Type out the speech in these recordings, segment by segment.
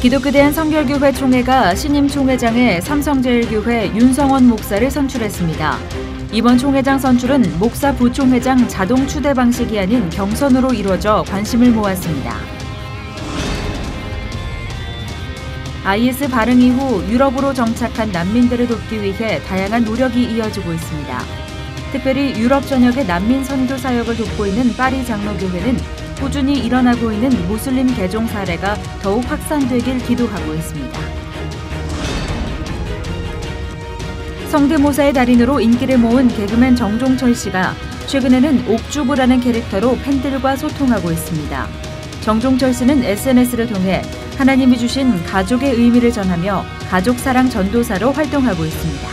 기독교 대한성결교회 총회가 신임 총회장에 삼성제일교회 윤성원 목사를 선출했습니다. 이번 총회장 선출은 목사 부총회장 자동 추대 방식이 아닌 경선으로 이루어져 관심을 모았습니다. IS 발흥 이후 유럽으로 정착한 난민들을 돕기 위해 다양한 노력이 이어지고 있습니다. 특별히 유럽 전역의 난민 선교 사역을 돕고 있는 파리 장로교회는 꾸준히 일어나고 있는 무슬림 개종 사례가 더욱 확산되길 기도하고 있습니다. 성대모사의 달인으로 인기를 모은 개그맨 정종철 씨가 최근에는 옥주부라는 캐릭터로 팬들과 소통하고 있습니다. 정종철 씨는 SNS를 통해 하나님이 주신 가족의 의미를 전하며 가족 사랑 전도사로 활동하고 있습니다.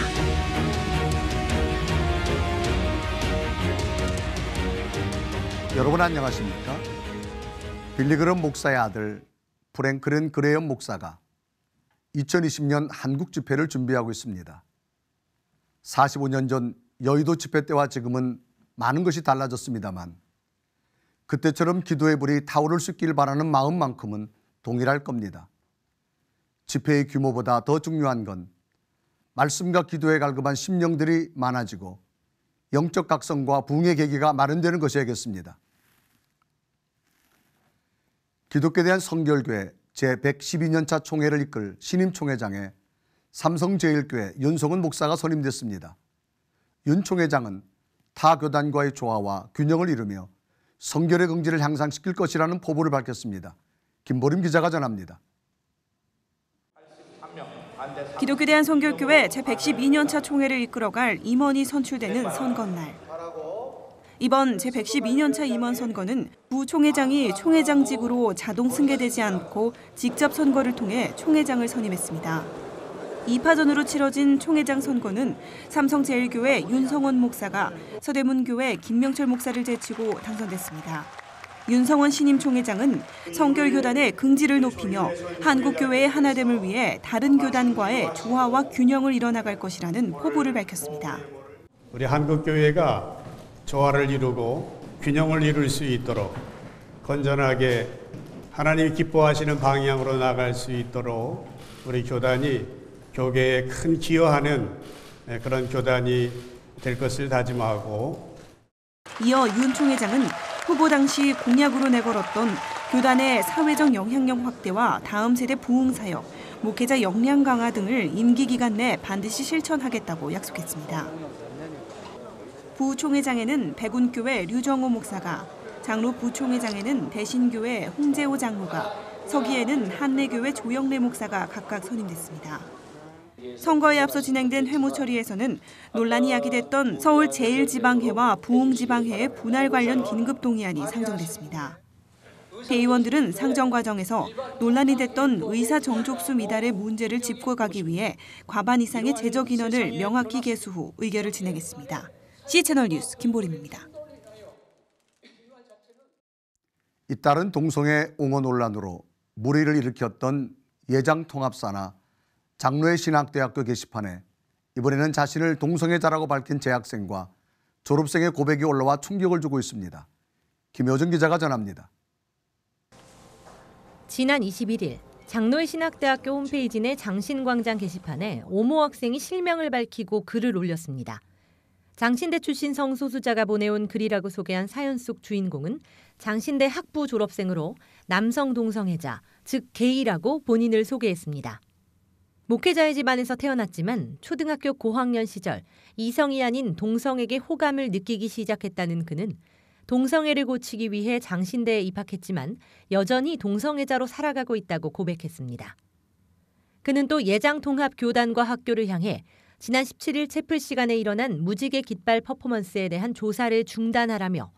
여러분 안녕하십니까? 빌리그럼 목사의 아들 프랭클린 그레엄 목사가 2020년 한국 집회를 준비하고 있습니다. 45년 전 여의도 집회 때와 지금은 많은 것이 달라졌습니다만 그때처럼 기도의 불이 타오를 수 있길 바라는 마음만큼은 동일할 겁니다. 집회의 규모보다 더 중요한 건 말씀과 기도에 갈급한 심령들이 많아지고 영적 각성과 부흥의 계기가 마련되는 것이야겠습니다. 기독교에 대한 성결교회 제112년차 총회를 이끌 신임 총회장에 삼성제일교회 윤성원 목사가 선임됐습니다. 윤 총회장은 타 교단과의 조화와 균형을 이루며 성결의 긍지를 향상시킬 것이라는 포부를 밝혔습니다. 김보림 기자가 전합니다. 기독교 대한성결교회 제112년차 총회를 이끌어갈 임원이 선출되는 선거날. 이번 제112년차 임원 선거는 부총회장이 총회장직으로 자동 승계되지 않고 직접 선거를 통해 총회장을 선임했습니다. 2파전으로 치러진 총회장 선거는 삼성제일교회 윤성원 목사가 서대문교회 김명철 목사를 제치고 당선됐습니다. 윤성원 신임 총회장은 성결교단의 긍지를 높이며 한국교회의 하나됨을 위해 다른 교단과의 조화와 균형을 이뤄나갈 것이라는 포부를 밝혔습니다. 우리 한국교회가 조화를 이루고 균형을 이룰 수 있도록 건전하게 하나님이 기뻐하시는 방향으로 나갈 수 있도록 우리 교단이 교계에 큰 기여하는 그런 교단이 될 것을 다짐하고, 이어 윤 총회장은 후보 당시 공약으로 내걸었던 교단의 사회적 영향력 확대와 다음 세대 부흥 사역, 목회자 역량 강화 등을 임기 기간 내 반드시 실천하겠다고 약속했습니다. 부총회장에는 백운교회 류정호 목사가, 장로 부총회장에는 대신교회 홍재호 장로가, 서기에는 한내교회 조영래 목사가 각각 선임됐습니다. 선거에 앞서 진행된 회무 처리에서는 논란이 야기됐던 서울 제1지방회와 부흥지방회의 분할 관련 긴급 동의안이 상정됐습니다. 대의원들은 상정 과정에서 논란이 됐던 의사 정족수 미달의 문제를 짚고 가기 위해 과반 이상의 재적 인원을 명확히 개수 후 의결을 진행했습니다. C채널 뉴스 김보림입니다. 잇따른 동성애 옹호 논란으로 물의를 일으켰던 예장통합사나 장로의 신학대학교 게시판에 이번에는 자신을 동성애자라고 밝힌 재학생과 졸업생의 고백이 올라와 충격을 주고 있습니다. 김효정 기자가 전합니다. 지난 21일 장로의 신학대학교 홈페이지 내 장신광장 게시판에 오모 학생이 실명을 밝히고 글을 올렸습니다. 장신대 출신 성소수자가 보내온 글이라고 소개한 사연 속 주인공은 장신대 학부 졸업생으로 남성 동성애자, 즉 게이라고 본인을 소개했습니다. 목회자의 집안에서 태어났지만 초등학교 고학년 시절 이성이 아닌 동성에게 호감을 느끼기 시작했다는 그는 동성애를 고치기 위해 장신대에 입학했지만 여전히 동성애자로 살아가고 있다고 고백했습니다. 그는 또 예장통합교단과 학교를 향해 지난 17일 채플 시간에 일어난 무지개 깃발 퍼포먼스에 대한 조사를 중단하라며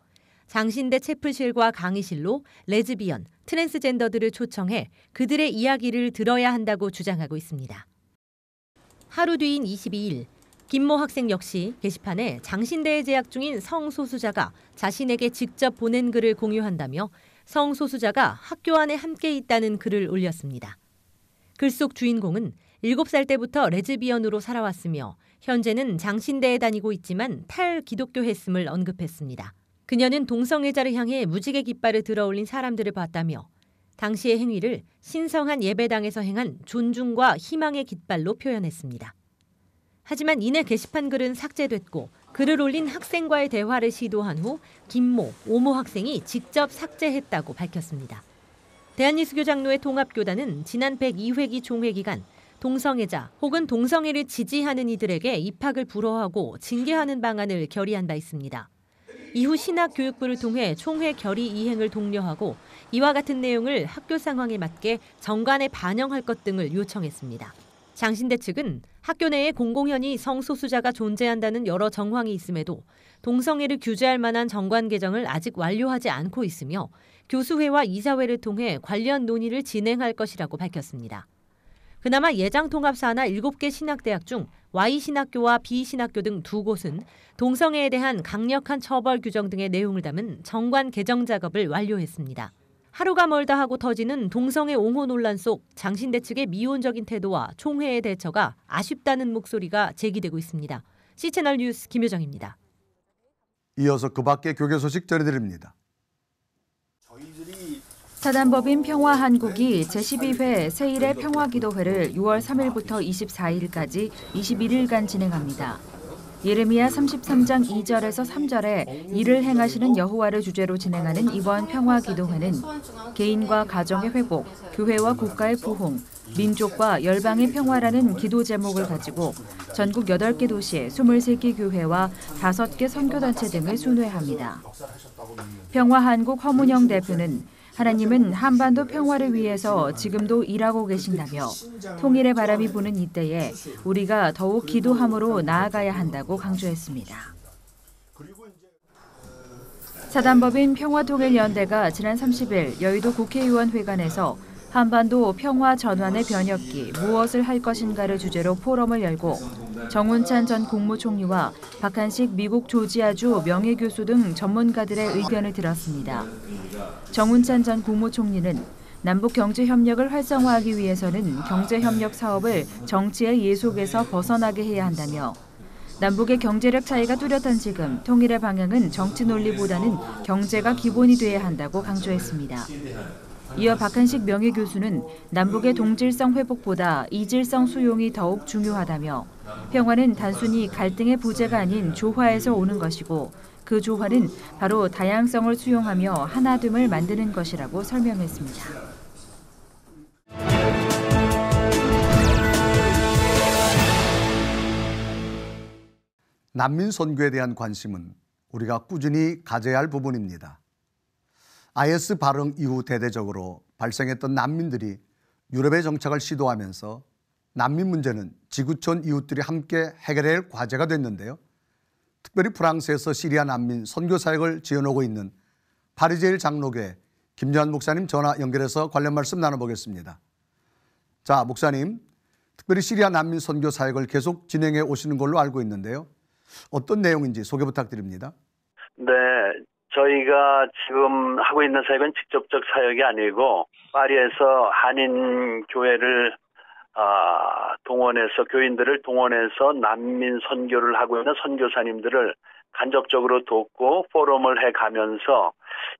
장신대 채플실과 강의실로 레즈비언, 트랜스젠더들을 초청해 그들의 이야기를 들어야 한다고 주장하고 있습니다. 하루 뒤인 22일, 김모 학생 역시 게시판에 장신대에 재학 중인 성소수자가 자신에게 직접 보낸 글을 공유한다며 성소수자가 학교 안에 함께 있다는 글을 올렸습니다. 글 속 주인공은 7살 때부터 레즈비언으로 살아왔으며 현재는 장신대에 다니고 있지만 탈기독교했음을 언급했습니다. 그녀는 동성애자를 향해 무지개 깃발을 들어올린 사람들을 봤다며 당시의 행위를 신성한 예배당에서 행한 존중과 희망의 깃발로 표현했습니다. 하지만 이내 게시판 글은 삭제됐고 글을 올린 학생과의 대화를 시도한 후 김모, 오모 학생이 직접 삭제했다고 밝혔습니다. 대한예수교 장로회 통합교단은 지난 102회기 총회 기간 동성애자 혹은 동성애를 지지하는 이들에게 입학을 불허하고 징계하는 방안을 결의한 바 있습니다. 이후 신학교육부를 통해 총회 결의 이행을 독려하고 이와 같은 내용을 학교 상황에 맞게 정관에 반영할 것 등을 요청했습니다. 장신대 측은 학교 내에 공공연히 성소수자가 존재한다는 여러 정황이 있음에도 동성애를 규제할 만한 정관 개정을 아직 완료하지 않고 있으며 교수회와 이사회를 통해 관련 논의를 진행할 것이라고 밝혔습니다. 그나마 예장통합 산하 7개 신학대학 중 Y신학교와 B신학교 등 2곳은 동성애에 대한 강력한 처벌 규정 등의 내용을 담은 정관 개정 작업을 완료했습니다. 하루가 멀다 하고 터지는 동성애 옹호 논란 속 장신대 측의 미온적인 태도와 총회의 대처가 아쉽다는 목소리가 제기되고 있습니다. C채널 뉴스 김효정입니다. 이어서 그 밖의 교계 소식 전해드립니다. 사단법인 평화한국이 제12회 세일의 평화기도회를 6월 3일부터 24일까지 21일간 진행합니다. 예레미야 33장 2절에서 3절에 일을 행하시는 여호와를 주제로 진행하는 이번 평화기도회는 개인과 가정의 회복, 교회와 국가의 부흥, 민족과 열방의 평화라는 기도 제목을 가지고 전국 8개 도시 23개 교회와 5개 선교단체 등을 순회합니다. 평화한국 허문영 대표는 하나님은 한반도 평화를 위해서 지금도 일하고 계신다며 통일의 바람이 부는 이때에 우리가 더욱 기도함으로 나아가야 한다고 강조했습니다. 사단법인 평화통일연대가 지난 30일 여의도 국회의원회관에서 한반도 평화 전환의 변혁기 무엇을 할 것인가를 주제로 포럼을 열고 정운찬 전 국무총리와 박한식 미국 조지아주 명예교수 등 전문가들의 의견을 들었습니다. 정운찬 전 국무총리는 남북 경제협력을 활성화하기 위해서는 경제협력 사업을 정치의 예속에서 벗어나게 해야 한다며 남북의 경제력 차이가 뚜렷한 지금 통일의 방향은 정치 논리보다는 경제가 기본이 돼야 한다고 강조했습니다. 이어 박한식 명예교수는 남북의 동질성 회복보다 이질성 수용이 더욱 중요하다며 평화는 단순히 갈등의 부재가 아닌 조화에서 오는 것이고 그 조화는 바로 다양성을 수용하며 하나됨을 만드는 것이라고 설명했습니다. 난민 선교에 대한 관심은 우리가 꾸준히 가져야 할 부분입니다. IS 발흥 이후 대대적으로 발생했던 난민들이 유럽에 정착을 시도하면서 난민 문제는 지구촌 이웃들이 함께 해결해야 할 과제가 됐는데요. 특별히 프랑스에서 시리아 난민 선교 사역을 지어오고 있는 파리제일 장로교회 김요한 목사님 전화 연결해서 관련 말씀 나눠보겠습니다. 자, 목사님, 특별히 시리아 난민 선교 사역을 계속 진행해 오시는 걸로 알고 있는데요. 어떤 내용인지 소개 부탁드립니다. 네, 저희가 지금 하고 있는 사역은 직접적 사역이 아니고 파리에서 한인 교회를 동원해서 교인들을 동원해서 난민 선교를 하고 있는 선교사님들을 간접적으로 돕고 포럼을 해가면서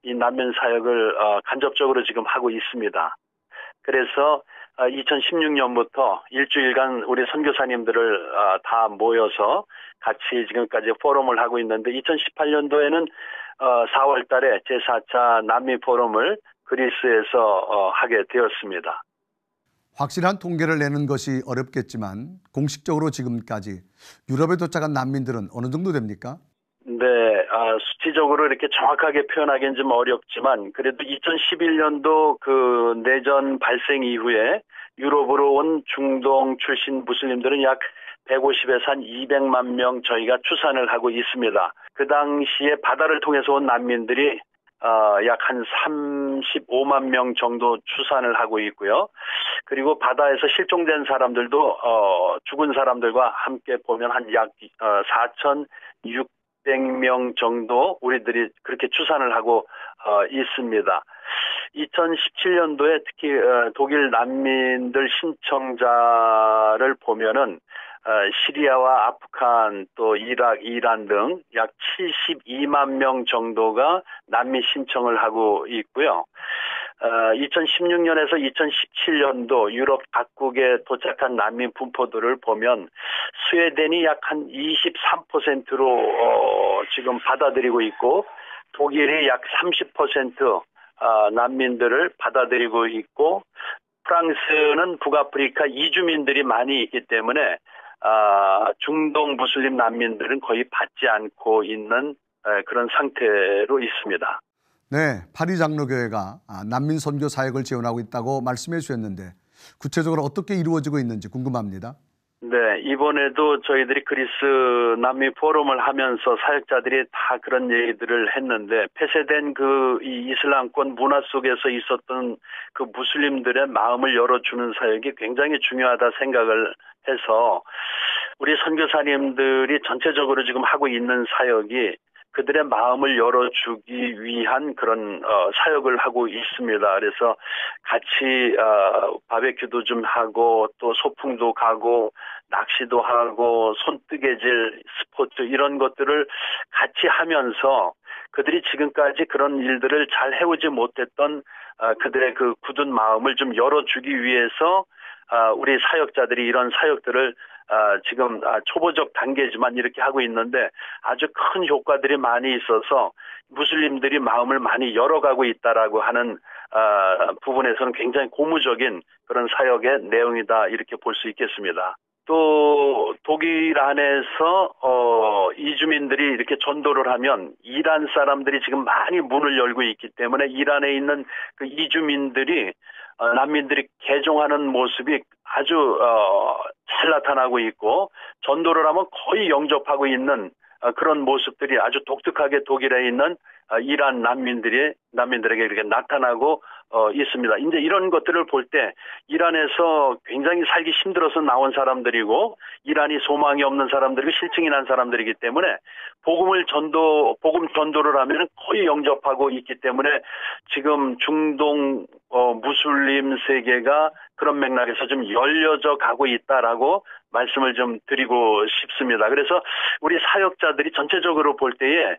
이 난민 사역을 간접적으로 지금 하고 있습니다. 그래서 2016년부터 일주일간 우리 선교사님들을 다 모여서 같이 지금까지 포럼을 하고 있는데 2018년도에는 4월 달에 제4차 남미 포럼을 그리스에서 하게 되었습니다. 확실한 통계를 내는 것이 어렵겠지만 공식적으로 지금까지 유럽에 도착한 난민들은 어느 정도 됩니까? 네, 수치적으로 이렇게 정확하게 표현하기는 좀 어렵지만 그래도 2011년도 그 내전 발생 이후에 유럽으로 온 중동 출신 무슬림들은 약 150에서 한 200만 명 저희가 추산을 하고 있습니다. 그 당시에 바다를 통해서 온 난민들이 약 한 35만 명 정도 추산을 하고 있고요. 그리고 바다에서 실종된 사람들도 죽은 사람들과 함께 보면 한 약 4,600명 정도 우리들이 그렇게 추산을 하고 있습니다. 2017년도에 특히 독일 난민들 신청자를 보면은 시리아와 아프간 또 이라크, 이란 등 약 72만 명 정도가 난민 신청을 하고 있고요. 2016년에서 2017년도 유럽 각국에 도착한 난민 분포들을 보면 스웨덴이 약 한 23%로 지금 받아들이고 있고 독일이 약 30% 난민들을 받아들이고 있고 프랑스는 북아프리카 이주민들이 많이 있기 때문에 중동 무슬림 난민들은 거의 받지 않고 있는 그런 상태로 있습니다. 네, 파리 장로교회가 난민 선교 사역을 지원하고 있다고 말씀해 주셨는데 구체적으로 어떻게 이루어지고 있는지 궁금합니다. 네, 이번에도 저희들이 그리스 난민 포럼을 하면서 사역자들이 다 그런 얘기들을 했는데 폐쇄된 이 이슬람권 문화 속에서 있었던 그 무슬림들의 마음을 열어주는 사역이 굉장히 중요하다 생각을 해서 우리 선교사님들이 전체적으로 지금 하고 있는 사역이 그들의 마음을 열어주기 위한 그런 사역을 하고 있습니다. 그래서 같이 바베큐도 좀 하고 또 소풍도 가고 낚시도 하고 손뜨개질 스포츠 이런 것들을 같이 하면서 그들이 지금까지 그런 일들을 잘 해오지 못했던 그들의 그 굳은 마음을 좀 열어주기 위해서 우리 사역자들이 이런 사역들을 지금 초보적 단계지만 이렇게 하고 있는데 아주 큰 효과들이 많이 있어서 무슬림들이 마음을 많이 열어가고 있다라고 하는 부분에서는 굉장히 고무적인 그런 사역의 내용이다 이렇게 볼 수 있겠습니다. 또 독일 안에서 이주민들이 이렇게 전도를 하면 이란 사람들이 지금 많이 문을 열고 있기 때문에 이란에 있는 그 이주민들이 난민들이 개종하는 모습이 아주 잘 나타나고 있고 전도를 하면 거의 영접하고 있는 그런 모습들이 아주 독특하게 독일에 있는 이란 난민들에게 이렇게 나타나고 있습니다. 이제 이런 것들을 볼 때 이란에서 굉장히 살기 힘들어서 나온 사람들이고 이란이 소망이 없는 사람들이고 실증이 난 사람들이기 때문에 복음 전도를 하면 거의 영접하고 있기 때문에 지금 중동 무슬림 세계가 그런 맥락에서 좀 열려져 가고 있다라고 말씀을 좀 드리고 싶습니다. 그래서 우리 사역자들이 전체적으로 볼 때에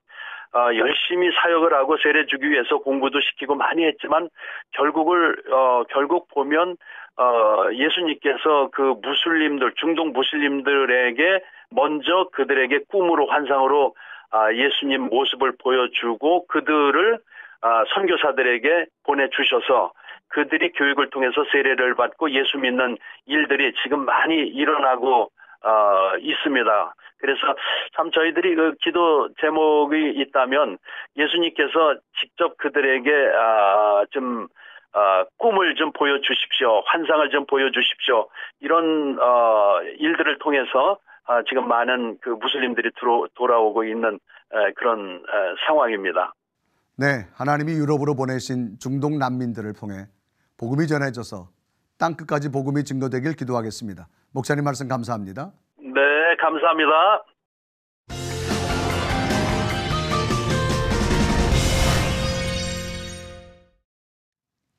열심히 사역을 하고 세례 주기 위해서 공부도 시키고 많이 했지만 결국 보면 예수님께서 그 중동 무슬림들에게 먼저 그들에게 꿈으로 환상으로 예수님 모습을 보여주고 그들을 선교사들에게 보내주셔서 그들이 교육을 통해서 세례를 받고 예수 믿는 일들이 지금 많이 일어나고 있습니다. 그래서 참 저희들이 그 기도 제목이 있다면 예수님께서 직접 그들에게 꿈을 좀 보여주십시오. 환상을 좀 보여주십시오. 이런 일들을 통해서 지금 많은 그 무슬림들이 돌아오고 있는 그런 상황입니다. 네, 하나님이 유럽으로 보내신 중동 난민들을 통해 복음이 전해져서 땅끝까지 복음이 증거되길 기도하겠습니다. 목사님 말씀 감사합니다. 네, 감사합니다.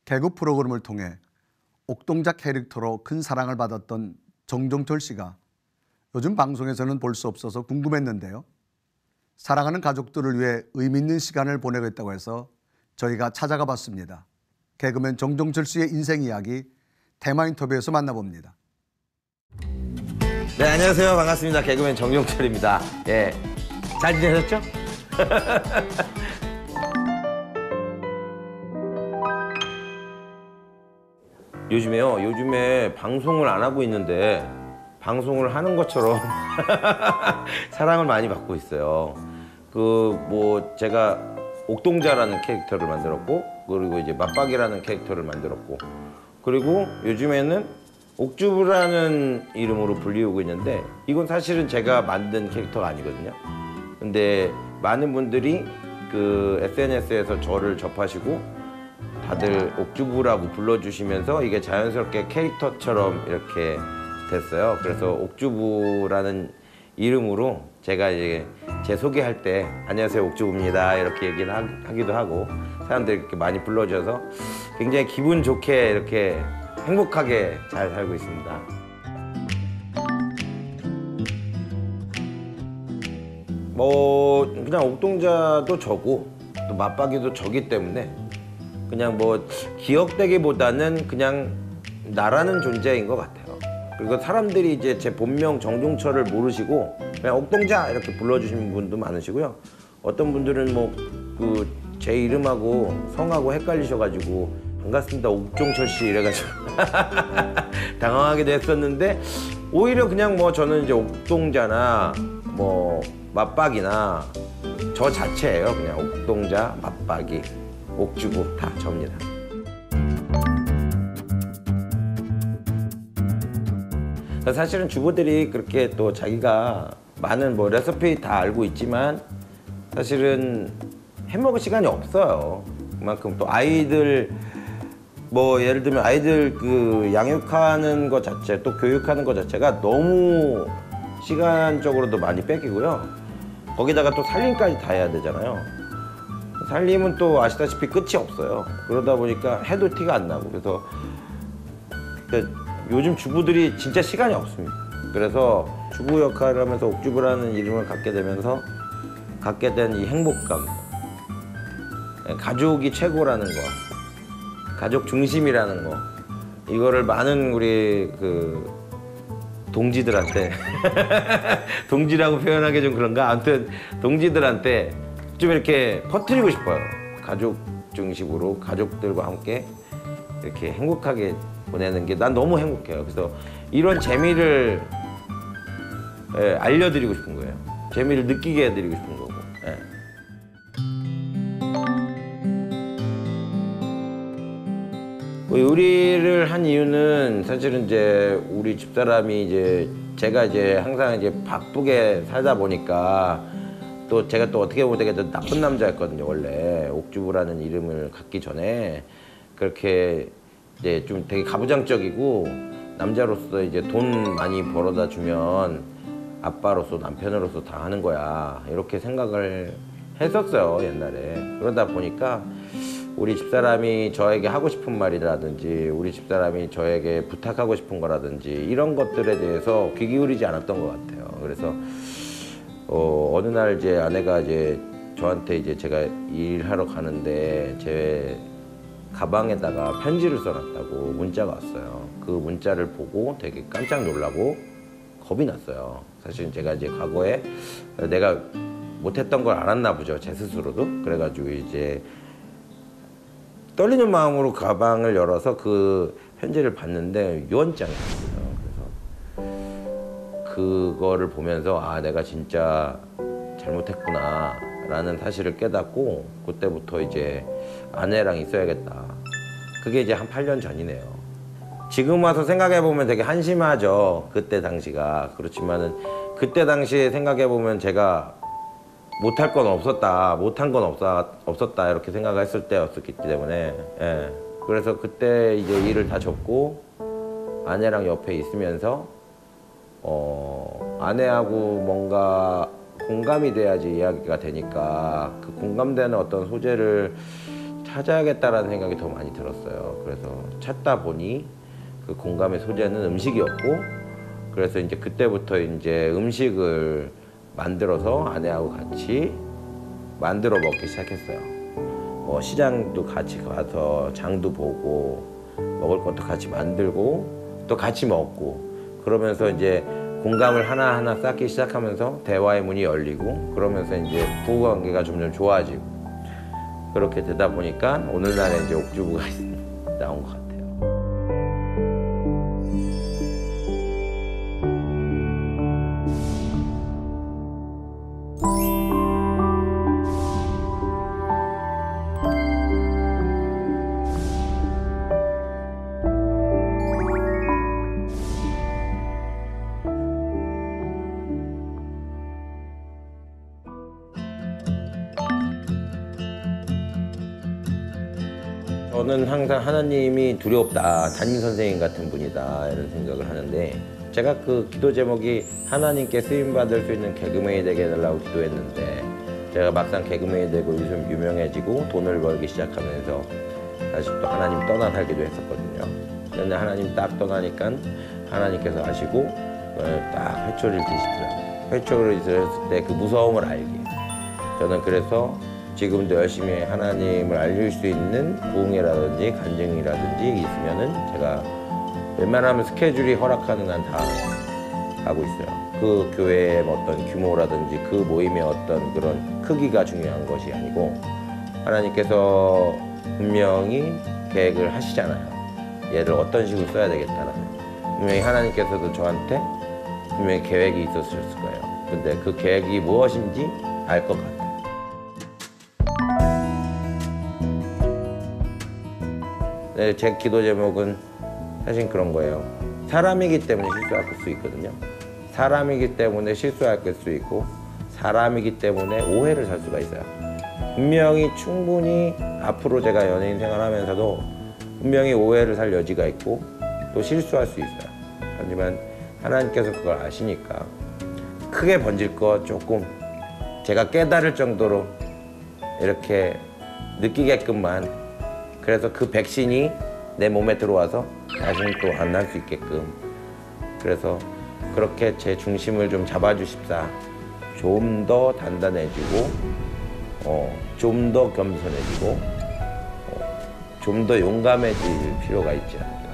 개그 프로그램을 통해 옥동자 캐릭터로 큰 사랑을 받았던 정종철 씨가 요즘 방송에서는 볼 수 없어서 궁금했는데요. 사랑하는 가족들을 위해 의미 있는 시간을 보내겠다고 해서 저희가 찾아가 봤습니다. 개그맨 정종철 씨의 인생 이야기 테마 인터뷰에서 만나봅니다. 네, 안녕하세요. 반갑습니다. 개그맨 정종철입니다. 예, 잘 지내셨죠? 요즘에 방송을 안 하고 있는데 방송을 하는 것처럼 사랑을 많이 받고 있어요. 제가 옥동자라는 캐릭터를 만들었고, 그리고 이제 맞박이라는 캐릭터를 만들었고, 그리고 요즘에는 옥주부라는 이름으로 불리우고 있는데 이건 사실은 제가 만든 캐릭터가 아니거든요. 근데 많은 분들이 그 SNS에서 저를 접하시고 다들 옥주부라고 불러주시면서 이게 자연스럽게 캐릭터처럼 이렇게 됐어요. 그래서 옥주부라는 이름으로 제가 이제 제 소개할 때 안녕하세요 옥주부입니다 이렇게 얘기를 하기도 하고 사람들이 이렇게 많이 불러줘서 굉장히 기분 좋게 이렇게 행복하게 잘 살고 있습니다. 그냥 옥동자도 저고 또 맞박이도 저기 때문에 그냥 뭐 기억되기보다는 그냥 나라는 존재인 것 같아요. 그리고 사람들이 이제 제 본명 정종철을 모르시고 그냥 옥동자 이렇게 불러주시는 분도 많으시고요. 어떤 분들은 뭐 그 제 이름하고 성하고 헷갈리셔가지고 반갑습니다 옥종철 씨 이래가지고 당황하기도 했었는데 오히려 그냥 뭐 저는 이제 옥동자나 뭐 맞박이나 저 자체예요. 그냥 옥동자, 맞박이, 옥주부 다 접니다. 사실은 주부들이 그렇게 또 자기가 많은 뭐 레시피 다 알고 있지만 사실은 해먹을 시간이 없어요. 그만큼 또 아이들 뭐 예를 들면 아이들 그 양육하는 것 자체 또 교육하는 것 자체가 너무 시간적으로도 많이 뺏기고요. 거기다가 또 살림까지 다 해야 되잖아요. 살림은 또 아시다시피 끝이 없어요. 그러다 보니까 해도 티가 안 나고 그래서 요즘 주부들이 진짜 시간이 없습니다. 그래서 주부 역할을 하면서 옥주부라는 이름을 갖게 되면서 갖게 된 이 행복감, 가족이 최고라는 거, 가족 중심이라는 거, 이거를 많은 우리 그 동지들한테 동지라고 표현하기 좀 그런가? 아무튼 동지들한테 좀 이렇게 퍼뜨리고 싶어요. 가족 중심으로 가족들과 함께 이렇게 행복하게 보내는 게 난 너무 행복해요. 그래서 이런 재미를 알려드리고 싶은 거예요. 재미를 느끼게 해드리고 싶은 거고. 요리를 한 이유는 사실은 이제 우리 집사람이 이제 제가 이제 항상 이제 바쁘게 살다 보니까 또 제가 또 어떻게 보면 되게 나쁜 남자였거든요. 원래 옥주부라는 이름을 갖기 전에 그렇게 이제 좀 되게 가부장적이고 남자로서 이제 돈 많이 벌어다 주면 아빠로서 남편으로서 다 하는 거야 이렇게 생각을 했었어요 옛날에. 그러다 보니까 우리 집사람이 저에게 하고 싶은 말이라든지 우리 집사람이 저에게 부탁하고 싶은 거라든지 이런 것들에 대해서 귀 기울이지 않았던 것 같아요. 그래서 어느 날 이제 아내가 이제 저한테 이제 제가 일하러 가는데 제 가방에다가 편지를 써놨다고 문자가 왔어요. 그 문자를 보고 되게 깜짝 놀라고 겁이 났어요. 사실 제가 이제 과거에 내가 못했던 걸 알았나 보죠. 제 스스로도. 그래가지고 이제 떨리는 마음으로 가방을 열어서 그 편지를 봤는데 유언장이었어요. 그래서 그거를 보면서 아 내가 진짜 잘못했구나 라는 사실을 깨닫고 그때부터 이제 아내랑 있어야겠다. 그게 이제 한 8년 전이네요. 지금 와서 생각해보면 되게 한심하죠. 그때 당시가. 그렇지만은 그때 당시에 생각해보면 제가 못할 건 없었다, 못한 건 없었다 이렇게 생각했을 때였었기 때문에 그래서 그때 이제 일을 다 접고 아내랑 옆에 있으면서 아내하고 뭔가 공감이 돼야지 이야기가 되니까 그 공감되는 어떤 소재를 찾아야겠다라는 생각이 더 많이 들었어요. 그래서 찾다 보니 그 공감의 소재는 음식이었고 그래서 이제 그때부터 이제 음식을 만들어서 아내하고 같이 만들어 먹기 시작했어요. 시장도 같이 가서 장도 보고 먹을 것도 같이 만들고 또 같이 먹고 그러면서 이제 공감을 하나하나 쌓기 시작하면서 대화의 문이 열리고 그러면서 이제 부부관계가 점점 좋아지고 그렇게 되다 보니까 오늘날에 이제 옥주부가 나온 것 같아요. 저는 항상 하나님이 두렵다, 담임선생님 같은 분이다 이런 생각을 하는데 제가 그 기도 제목이 하나님께 쓰임받을 수 있는 개그맨이 되게 해달라고 기도했는데 제가 막상 개그맨이 되고 요즘 유명해지고 돈을 벌기 시작하면서 사실 또 하나님 떠나 살기도 했었거든요. 그런데 하나님 딱 떠나니까 하나님께서 아시고 딱 회초리를 드시더라고요. 회초리를 드셨을 때 그 무서움을 알게. 저는 그래서 지금도 열심히 하나님을 알릴 수 있는 부흥회라든지 간증이라든지 있으면은 제가 웬만하면 스케줄이 허락하는 한 다 하고 있어요. 그 교회의 어떤 규모라든지 그 모임의 어떤 그런 크기가 중요한 것이 아니고 하나님께서 분명히 계획을 하시잖아요. 얘를 어떤 식으로 써야 되겠다라는. 분명히 하나님께서도 저한테 분명히 계획이 있었을 거예요. 근데 그 계획이 무엇인지 알 것 같아요. 네, 제 기도 제목은 사실 그런 거예요. 사람이기 때문에 실수할 수 있거든요. 사람이기 때문에 실수할 수 있고 사람이기 때문에 오해를 살 수가 있어요. 분명히 충분히 앞으로 제가 연예인 생활하면서도 분명히 오해를 살 여지가 있고 또 실수할 수 있어요. 하지만 하나님께서 그걸 아시니까 크게 번질 거 조금 제가 깨달을 정도로 이렇게 느끼게끔만, 그래서 그 백신이 내 몸에 들어와서 다시는 또 안 날 수 있게끔, 그래서 그렇게 제 중심을 좀 잡아주십사. 좀 더 단단해지고 좀 더 겸손해지고 좀 더 용감해질 필요가 있지 않을까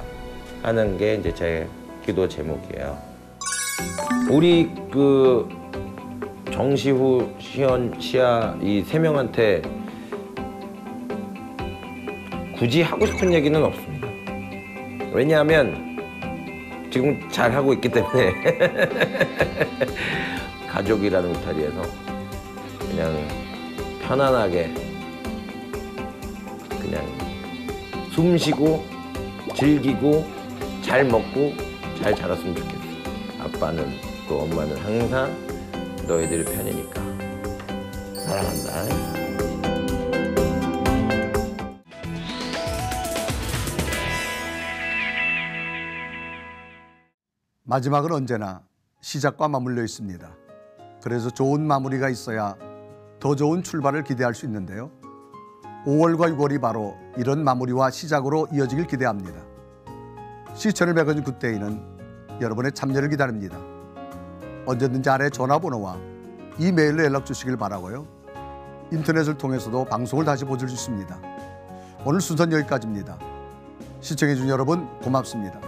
하는 게 이제 제 기도 제목이에요. 우리 그 정시후, 시연, 시아 이 세 명한테 굳이 하고 싶은 얘기는 없습니다. 왜냐하면 지금 잘 하고 있기 때문에 가족이라는 울타리에서 그냥 편안하게 그냥 숨 쉬고 즐기고 잘 먹고 잘 자랐으면 좋겠어. 아빠는 또 엄마는 항상 너희들 편이니까 사랑한다. 마지막은 언제나 시작과 맞물려 있습니다. 그래서 좋은 마무리가 있어야 더 좋은 출발을 기대할 수 있는데요. 5월과 6월이 바로 이런 마무리와 시작으로 이어지길 기대합니다. 시천을 맺은 굿데이는 여러분의 참여를 기다립니다. 언제든지 아래 전화번호와 이메일로 연락 주시길 바라고요. 인터넷을 통해서도 방송을 다시 보실 수 있습니다. 오늘 순서는 여기까지입니다. 시청해주신 여러분 고맙습니다.